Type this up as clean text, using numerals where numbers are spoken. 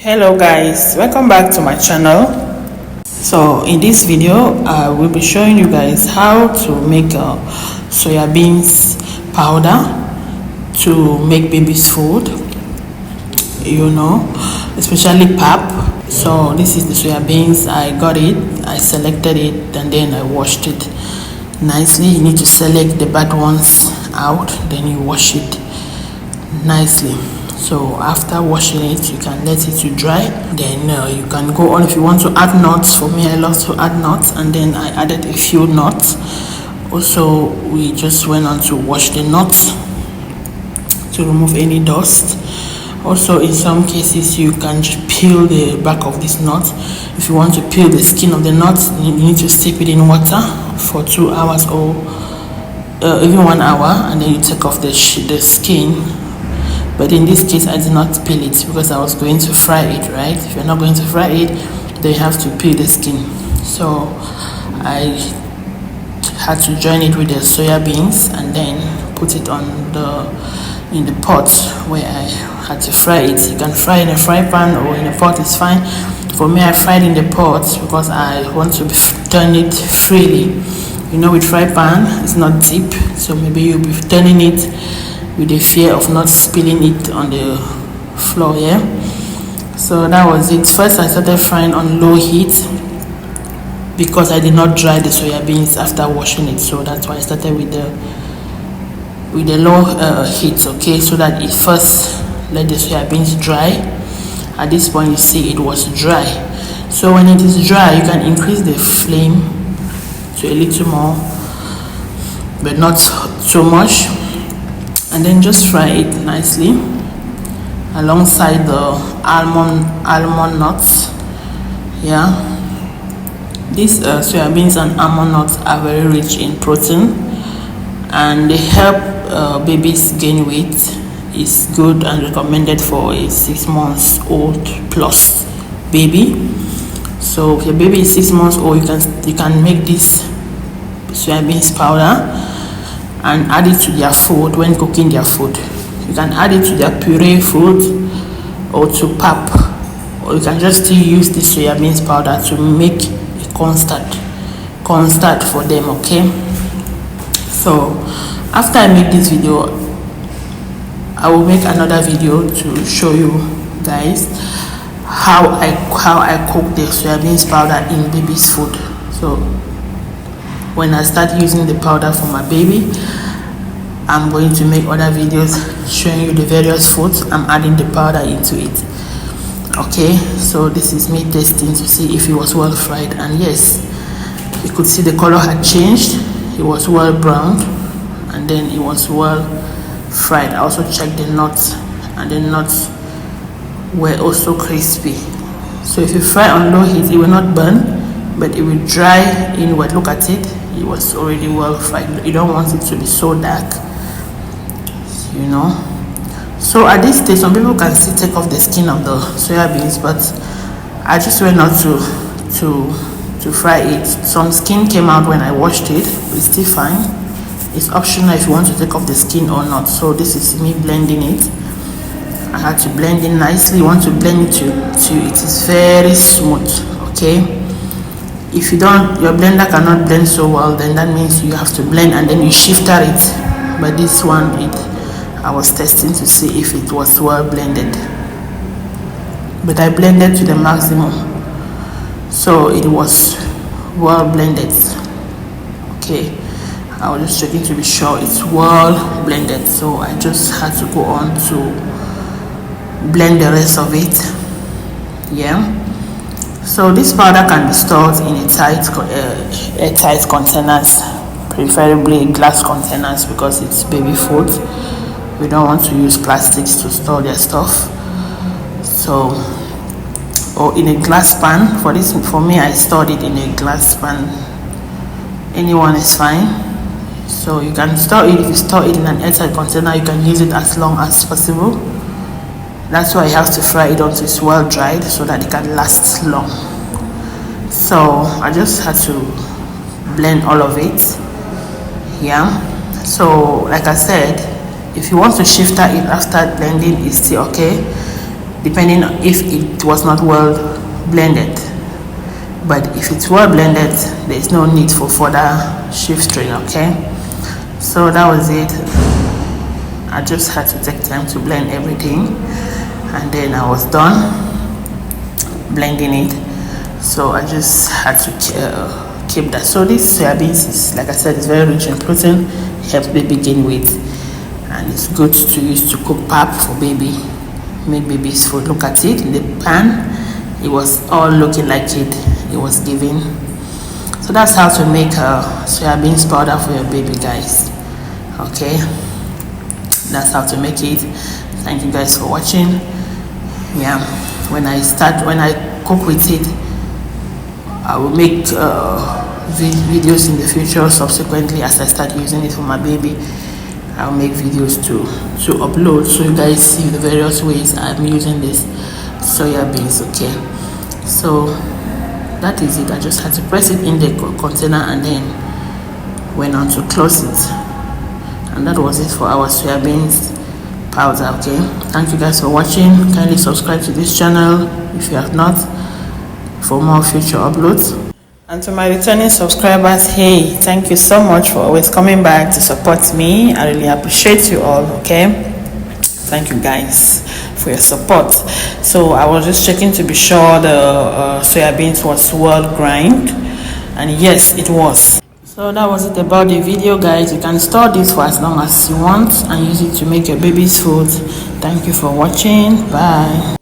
Hello guys, welcome back to my channel. So in this video I will be showing you guys how to make soya beans powder to make baby's food, especially pap. So this is the soya beans. I got it, I selected it, and then I washed it nicely. You need to select the bad ones out, then you wash it nicely. So after washing it, you can let it to dry, then you can go on. If you want to add nuts, for me I love to add nuts, and then I added a few nuts. Also, we just went on to wash the nuts to remove any dust. Also, in some cases you can peel the back of this nut. If you want to peel the skin of the nut, you need to steep it in water for 2 hours or even 1 hour, and then you take off the skin. But in this case, I did not peel it because I was going to fry it, right? If you're not going to fry it, then you have to peel the skin. So I had to join it with the soya beans and then put it in the pot where I had to fry it. You can fry in a fry pan or in a pot, it's fine. For me, I fried in the pot because I want to turn it freely. With fry pan, it's not deep, so maybe you'll be turning it with the fear of not spilling it on the floor. So that was it. First I started frying on low heat because I did not dry the soya beans after washing it, so that's why I started with the low heat, okay, so that it first let the soya beans dry. At this point you see it was dry, so when it is dry you can increase the flame to a little more, but not so much, and then just fry it nicely alongside the almond nuts. These soya beans and almond nuts are very rich in protein, and they help babies gain weight. It's good and recommended for a 6 months old plus baby. So if your baby is 6 months old, you can make this soya beans powder and add it to their food when cooking their food. You can add it to their puree food or to pap, or you can just still use the soya beans powder to make a cornstarch for them, okay? So after I make this video, I will make another video to show you guys how I cook the soya beans powder in baby's food. So when I start using the powder for my baby, I'm going to make other videos showing you the various foods I'm adding the powder into it. Okay, so this is me testing to see if it was well fried, and yes, you could see the color had changed. It was well browned, and then it was well fried. I also checked the nuts, and the nuts were also crispy. So if you fry on low heat, it will not burn, but it will dry inward. Look at it, it was already well fried. You don't want it to be so dark, So at this stage, some people can still take off the skin of the soya beans, but I just went out to fry it. Some skin came out when I washed it, but it's still fine. It's optional if you want to take off the skin or not. So this is me blending it. I had to blend it nicely. You want to blend it to it is very smooth, okay? If your blender cannot blend so well, then that means you have to blend and then you shifter it. But this one, I was testing to see if it was well blended, but I blended to the maximum, so it was well blended. Okay, I was just checking to be sure it's well blended, so I just had to go on to blend the rest of it. So this powder can be stored in airtight containers, preferably glass containers, because it's baby food. We don't want to use plastics to store their stuff. So, or in a glass pan. For me, I stored it in a glass pan. Anyone is fine. So you can store it. If you store it in an airtight container, you can use it as long as possible. That's why you have to fry it until it's well dried, so that it can last long. So I just had to blend all of it. So like I said, if you want to shifter it after blending, it's still okay. depending on if it was not well blended. But if it's well blended, there's no need for further shift strain. Okay, so that was it. I just had to take time to blend everything, and then I was done blending it. So I just had to keep that. So this soya beans is, like I said, it's very rich in protein, helps baby gain weight, and it's good to use to cook pap for baby, make baby's food. Look at it in the pan, it was all looking like it was giving. So that's how to make soya beans powder for your baby, guys. Okay, that's how to make it. Thank you guys for watching. Yeah, when I cook with it, I will make videos in the future. Subsequently, as I start using it for my baby, I'll make videos to upload, so you guys see the various ways I'm using this soya beans. Okay, so that is it. I just had to press it in the container and then went on to close it, and that was it for our soya beans powder. Okay, thank you guys for watching. Kindly subscribe to this channel if you have not, for more future uploads. And to my returning subscribers, hey, thank you so much for always coming back to support me. I really appreciate you all. Okay, thank you guys for your support. So I was just checking to be sure the soya beans was well grind, and yes, it was. So that was it about the video, guys. You can store this for as long as you want and use it to make your baby's food. Thank you for watching. Bye.